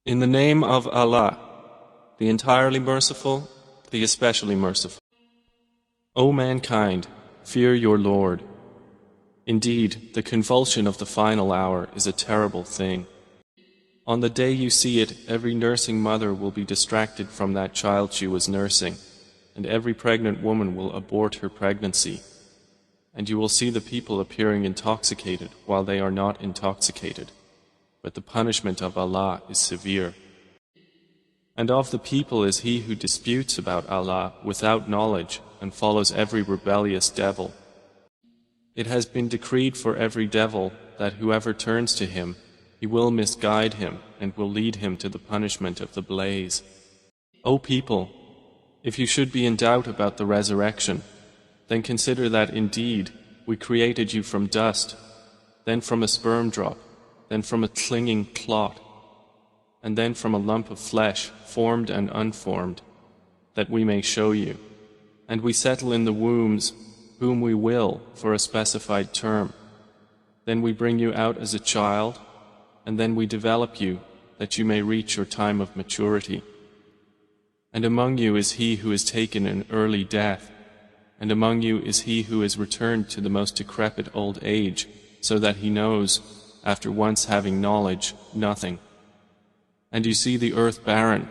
In the name of Allah, the entirely merciful, the especially merciful. O mankind, fear your Lord. Indeed, the convulsion of the final hour is a terrible thing. On the day you see it, every nursing mother will be distracted from that child she was nursing, and every pregnant woman will abort her pregnancy. And you will see the people appearing intoxicated while they are not intoxicated. But the punishment of Allah is severe. And of the people is he who disputes about Allah without knowledge and follows every rebellious devil. It has been decreed for every devil that whoever turns to him, he will misguide him and will lead him to the punishment of the blaze. O people, if you should be in doubt about the resurrection, then consider that indeed we created you from dust, then from a sperm drop, then from a clinging clot, and then from a lump of flesh, formed and unformed, that we may show you. And we settle in the wombs whom we will for a specified term. Then we bring you out as a child, and then we develop you that you may reach your time of maturity. And among you is he who is taken an early death, and among you is he who is returned to the most decrepit old age, so that he knows, after once having knowledge, nothing. And you see the earth barren,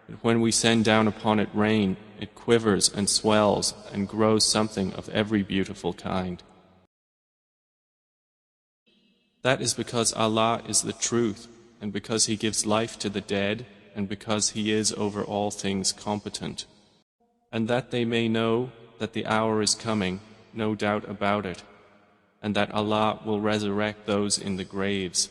but when we send down upon it rain, it quivers and swells and grows something of every beautiful kind. That is because Allah is the truth, and because He gives life to the dead, and because He is over all things competent. And that they may know that the hour is coming, no doubt about it, and that Allah will resurrect those in the graves.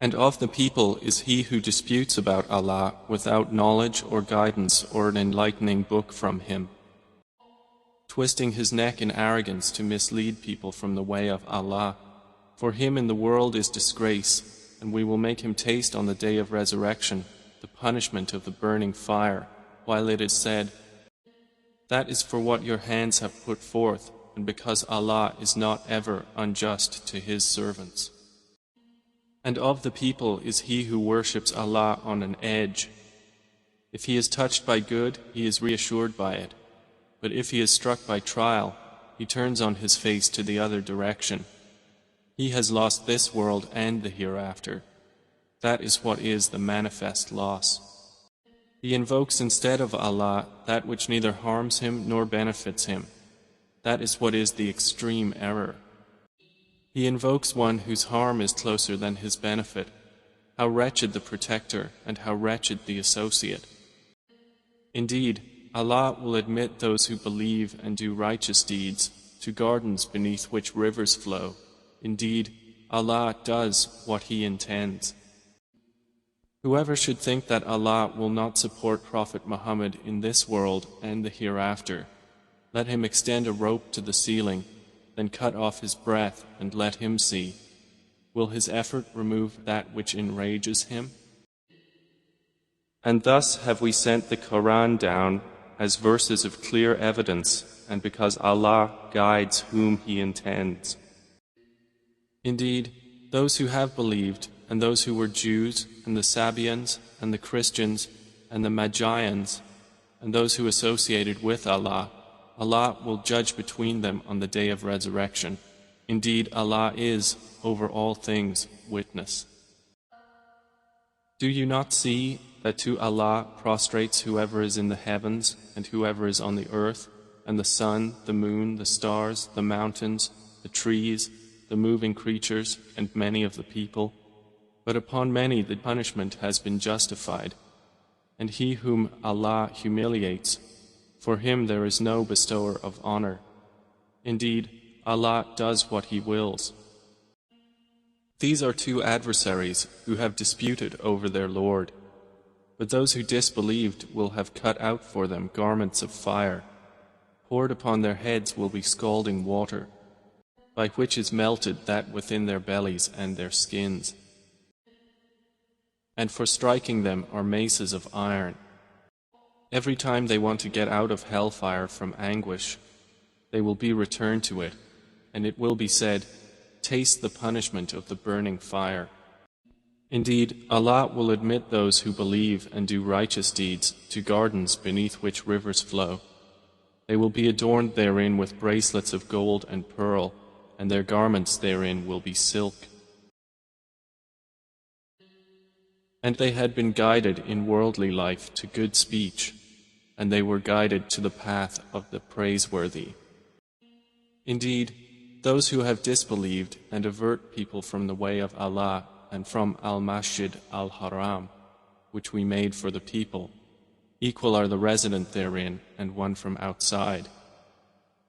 And of the people is he who disputes about Allah without knowledge or guidance or an enlightening book from Him, twisting his neck in arrogance to mislead people from the way of Allah. For him in the world is disgrace, and we will make him taste on the day of resurrection the punishment of the burning fire, while it is said, "That is for what your hands have put forth, and because Allah is not ever unjust to His servants." And of the people is he who worships Allah on an edge. If he is touched by good, he is reassured by it. But if he is struck by trial, he turns on his face to the other direction. He has lost this world and the hereafter. That is what is the manifest loss. He invokes instead of Allah that which neither harms him nor benefits him. That is what is the extreme error. He invokes one whose harm is closer than his benefit. How wretched the protector, and how wretched the associate. Indeed, Allah will admit those who believe and do righteous deeds to gardens beneath which rivers flow. Indeed, Allah does what He intends. Whoever should think that Allah will not support Prophet Muhammad in this world and the hereafter, let him extend a rope to the ceiling, then cut off his breath and let him see. Will his effort remove that which enrages him? And thus have we sent the Quran down as verses of clear evidence, and because Allah guides whom He intends. Indeed, those who have believed, and those who were Jews, and the Sabians, and the Christians, and the Magians, and those who associated with Allah, Allah will judge between them on the day of resurrection. Indeed, Allah is, over all things, witness. Do you not see that to Allah prostrates whoever is in the heavens and whoever is on the earth, and the sun, the moon, the stars, the mountains, the trees, the moving creatures, and many of the people? But upon many the punishment has been justified, and he whom Allah humiliates, for him there is no bestower of honor. Indeed, Allah does what He wills. These are two adversaries who have disputed over their Lord. But those who disbelieved will have cut out for them garments of fire. Poured upon their heads will be scalding water, by which is melted that within their bellies and their skins. And for striking them are maces of iron. Every time they want to get out of hellfire from anguish, they will be returned to it, and it will be said, "Taste the punishment of the burning fire." Indeed, Allah will admit those who believe and do righteous deeds to gardens beneath which rivers flow. They will be adorned therein with bracelets of gold and pearl, and their garments therein will be silk. And they had been guided in worldly life to good speech, and they were guided to the path of the praiseworthy. Indeed, those who have disbelieved and avert people from the way of Allah and from Al-Masjid Al-Haram, which we made for the people, equal are the resident therein and one from outside.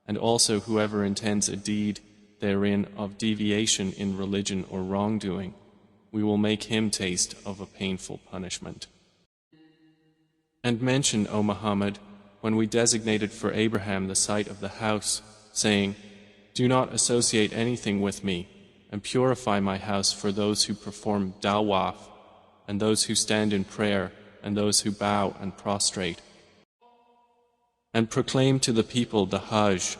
And also whoever intends a deed therein of deviation in religion or wrongdoing, we will make him taste of a painful punishment. And mention, O Muhammad, when we designated for Abraham the site of the house, saying, "Do not associate anything with me, and purify my house for those who perform dawaf, and those who stand in prayer, and those who bow and prostrate. And proclaim to the people the Hajj.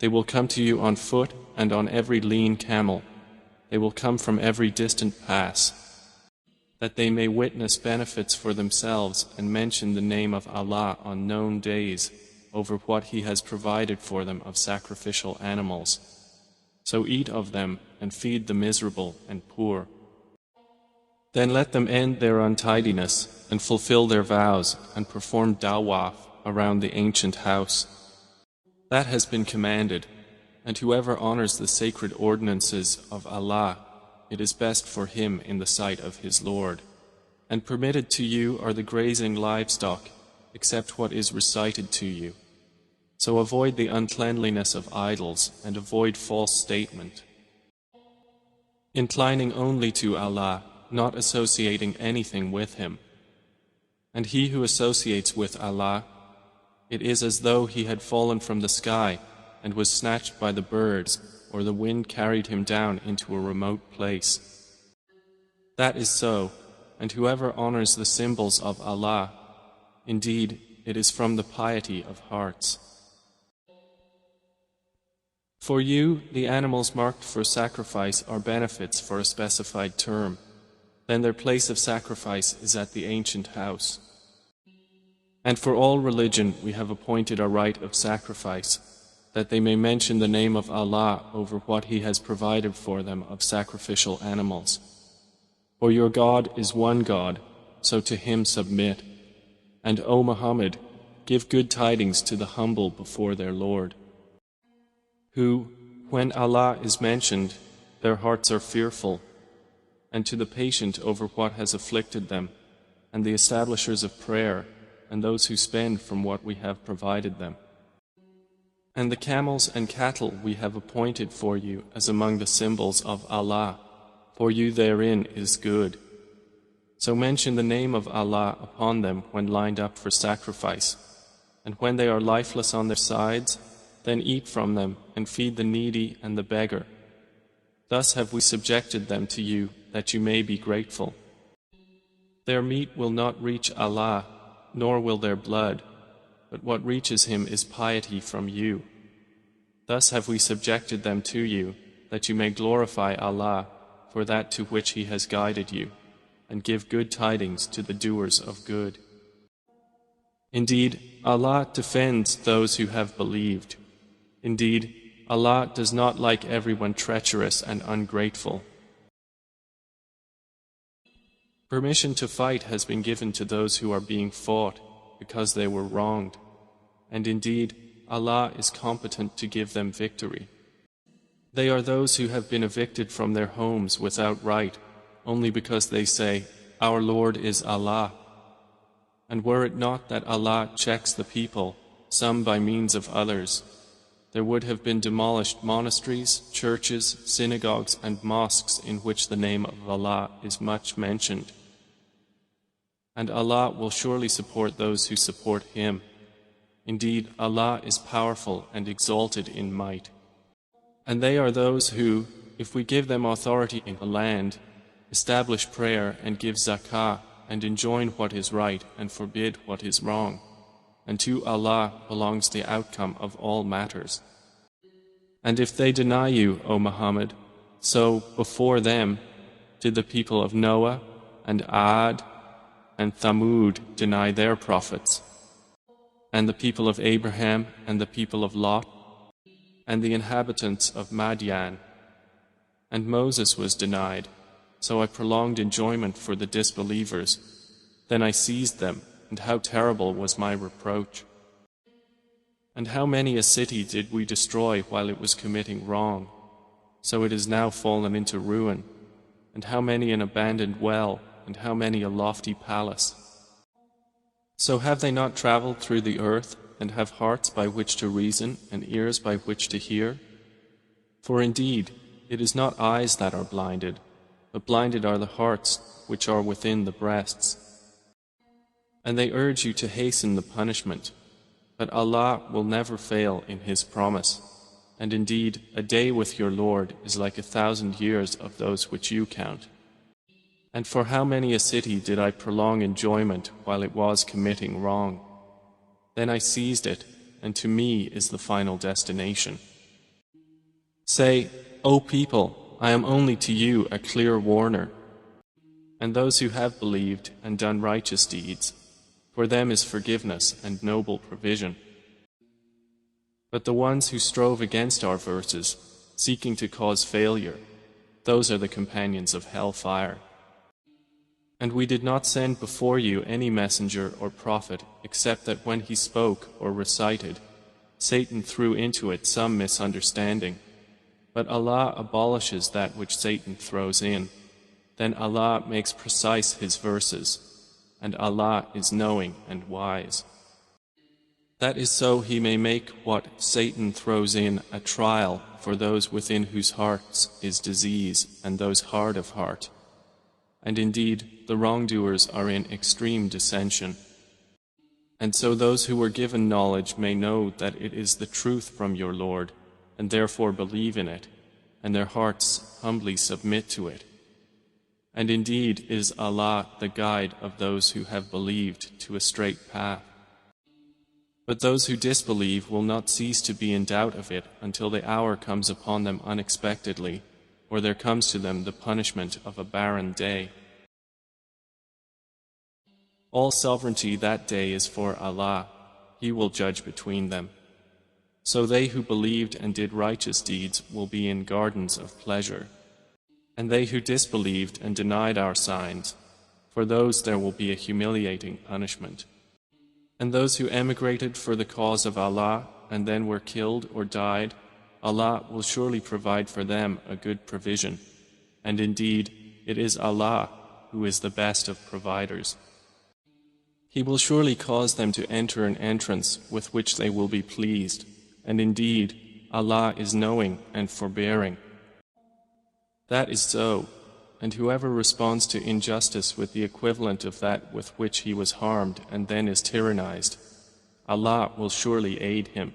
They will come to you on foot and on every lean camel. They will come from every distant pass, that they may witness benefits for themselves and mention the name of Allah on known days over what He has provided for them of sacrificial animals. So eat of them and feed the miserable and poor. Then let them end their untidiness and fulfill their vows and perform dawaf around the ancient house. That has been commanded, and whoever honors the sacred ordinances of Allah, it is best for him in the sight of his Lord. And permitted to you are the grazing livestock, except what is recited to you. So avoid the uncleanliness of idols and avoid false statement. Inclining only to Allah, not associating anything with Him. And he who associates with Allah, it is as though he had fallen from the sky and was snatched by the birds, or the wind carried him down into a remote place. That is so, and whoever honors the symbols of Allah, indeed, it is from the piety of hearts. For you, the animals marked for sacrifice are benefits for a specified term. Then their place of sacrifice is at the ancient house. And for all religion we have appointed a rite of sacrifice, that they may mention the name of Allah over what He has provided for them of sacrificial animals. For your God is one God, so to Him submit. And O Muhammad, give good tidings to the humble before their Lord, who, when Allah is mentioned, their hearts are fearful, and to the patient over what has afflicted them, and the establishers of prayer, and those who spend from what we have provided them. And the camels and cattle we have appointed for you as among the symbols of Allah, for you therein is good. So mention the name of Allah upon them when lined up for sacrifice, and when they are lifeless on their sides, then eat from them and feed the needy and the beggar. Thus have we subjected them to you, that you may be grateful. Their meat will not reach Allah, nor will their blood, but what reaches Him is piety from you. Thus have we subjected them to you, that you may glorify Allah for that to which He has guided you, and give good tidings to the doers of good. Indeed, Allah defends those who have believed. Indeed, Allah does not like everyone treacherous and ungrateful. Permission to fight has been given to those who are being fought because they were wronged, and indeed Allah is competent to give them victory. They are those who have been evicted from their homes without right, only because they say, "Our Lord is Allah." And were it not that Allah checks the people, some by means of others, there would have been demolished monasteries, churches, synagogues and mosques in which the name of Allah is much mentioned. And Allah will surely support those who support Him. Indeed, Allah is powerful and exalted in might. And they are those who, if we give them authority in the land, establish prayer and give zakah and enjoin what is right and forbid what is wrong. And to Allah belongs the outcome of all matters. And if they deny you, O Muhammad, so before them, did the people of Noah and Ad and Thamud deny their prophets, and the people of Abraham and the people of Lot, and the inhabitants of Madian. And Moses was denied, so I prolonged enjoyment for the disbelievers. Then I seized them, and how terrible was my reproach. And how many a city did we destroy while it was committing wrong, so it is now fallen into ruin, and how many an abandoned well, and how many a lofty palace. So have they not traveled through the earth, and have hearts by which to reason, and ears by which to hear? For indeed, it is not eyes that are blinded, but blinded are the hearts which are within the breasts. And they urge you to hasten the punishment, but Allah will never fail in His promise, and indeed a day with your Lord is like 1,000 years of those which you count. And for how many a city did I prolong enjoyment while it was committing wrong? Then I seized it, and to me is the final destination. Say, O people, I am only to you a clear warner. And those who have believed and done righteous deeds, for them is forgiveness and noble provision. But the ones who strove against our verses, seeking to cause failure, those are the companions of hellfire. And we did not send before you any messenger or prophet except that when he spoke or recited, Satan threw into it some misunderstanding. But Allah abolishes that which Satan throws in. Then Allah makes precise His verses, and Allah is knowing and wise. That is so He may make what Satan throws in a trial for those within whose hearts is disease and those hard of heart. And indeed, the wrongdoers are in extreme dissension. And so those who were given knowledge may know that it is the truth from your Lord, and therefore believe in it, and their hearts humbly submit to it. And indeed is Allah the guide of those who have believed to a straight path. But those who disbelieve will not cease to be in doubt of it until the hour comes upon them unexpectedly, or there comes to them the punishment of a barren day. All sovereignty that day is for Allah. He will judge between them. So they who believed and did righteous deeds will be in gardens of pleasure. And they who disbelieved and denied our signs, for those there will be a humiliating punishment. And those who emigrated for the cause of Allah and then were killed or died, Allah will surely provide for them a good provision. And indeed, it is Allah who is the best of providers. He will surely cause them to enter an entrance with which they will be pleased. And indeed, Allah is knowing and forbearing. That is so, and whoever responds to injustice with the equivalent of that with which he was harmed and then is tyrannized, Allah will surely aid him.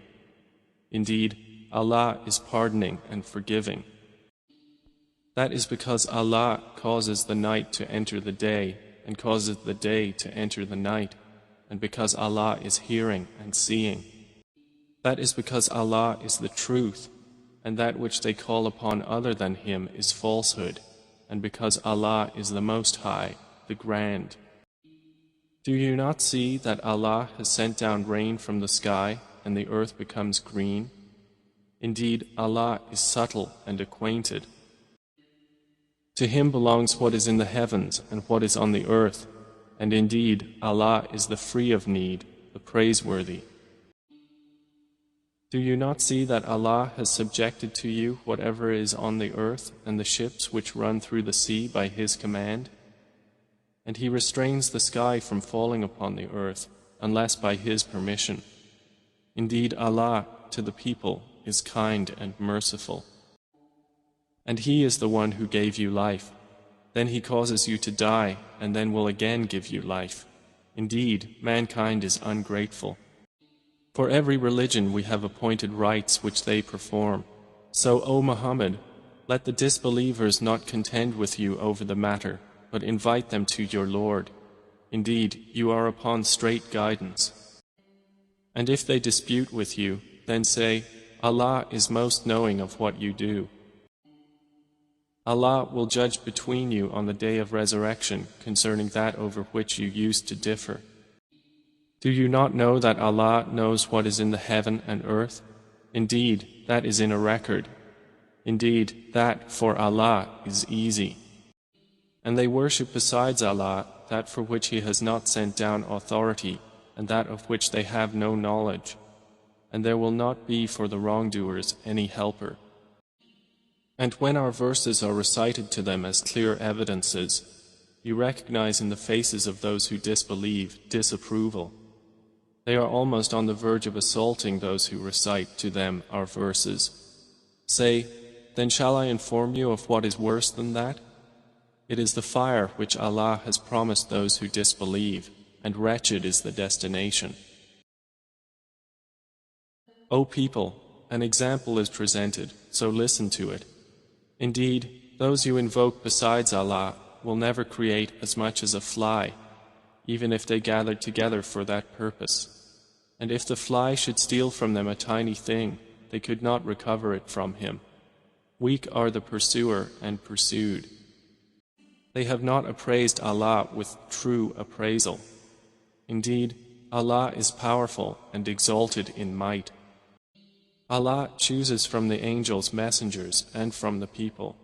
Indeed, Allah is pardoning and forgiving. That is because Allah causes the night to enter the day and causes the day to enter the night, and because Allah is hearing and seeing. That is because Allah is the truth, and that which they call upon other than Him is falsehood, and because Allah is the Most High, the Grand. Do you not see that Allah has sent down rain from the sky, and the earth becomes green? Indeed, Allah is subtle and acquainted. To Him belongs what is in the heavens and what is on the earth, and indeed, Allah is the free of need, the praiseworthy. Do you not see that Allah has subjected to you whatever is on the earth and the ships which run through the sea by His command? And He restrains the sky from falling upon the earth unless by His permission. Indeed, Allah to the people is kind and merciful. And He is the one who gave you life. Then He causes you to die and then will again give you life. Indeed, mankind is ungrateful. For every religion we have appointed rites which they perform. So, O Muhammad, let the disbelievers not contend with you over the matter, but invite them to your Lord. Indeed, you are upon straight guidance. And if they dispute with you, then say, Allah is most knowing of what you do. Allah will judge between you on the day of resurrection concerning that over which you used to differ. Do you not know that Allah knows what is in the heaven and earth? Indeed, that is in a record. Indeed, that for Allah is easy. And they worship besides Allah that for which He has not sent down authority, and that of which they have no knowledge. And there will not be for the wrongdoers any helper. And when our verses are recited to them as clear evidences, you recognize in the faces of those who disbelieve disapproval. They are almost on the verge of assaulting those who recite to them our verses. Say, then shall I inform you of what is worse than that? It is the fire which Allah has promised those who disbelieve, and wretched is the destination. O people, an example is presented, so listen to it. Indeed, those you invoke besides Allah will never create as much as a fly, even if they gathered together for that purpose. And if the fly should steal from them a tiny thing, they could not recover it from him. Weak are the pursuer and pursued. They have not appraised Allah with true appraisal. Indeed, Allah is powerful and exalted in might. Allah chooses from the angels messengers and from the people.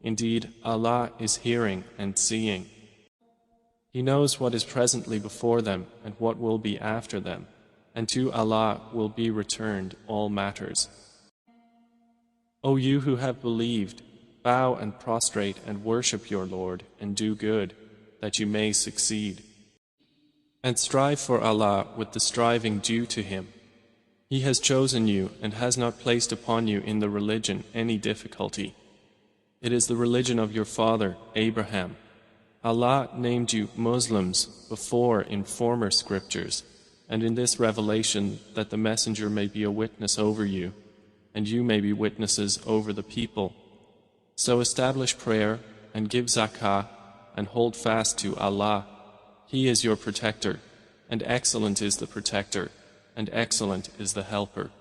Indeed, Allah is hearing and seeing. He knows what is presently before them and what will be after them, and to Allah will be returned all matters. O you who have believed, bow and prostrate and worship your Lord and do good, that you may succeed. And strive for Allah with the striving due to Him. He has chosen you and has not placed upon you in the religion any difficulty. It is the religion of your father, Abraham. Allah named you Muslims before in former scriptures, and in this revelation that the messenger may be a witness over you, and you may be witnesses over the people. So establish prayer and give zakah and hold fast to Allah. He is your protector, and excellent is the protector, and excellent is the helper.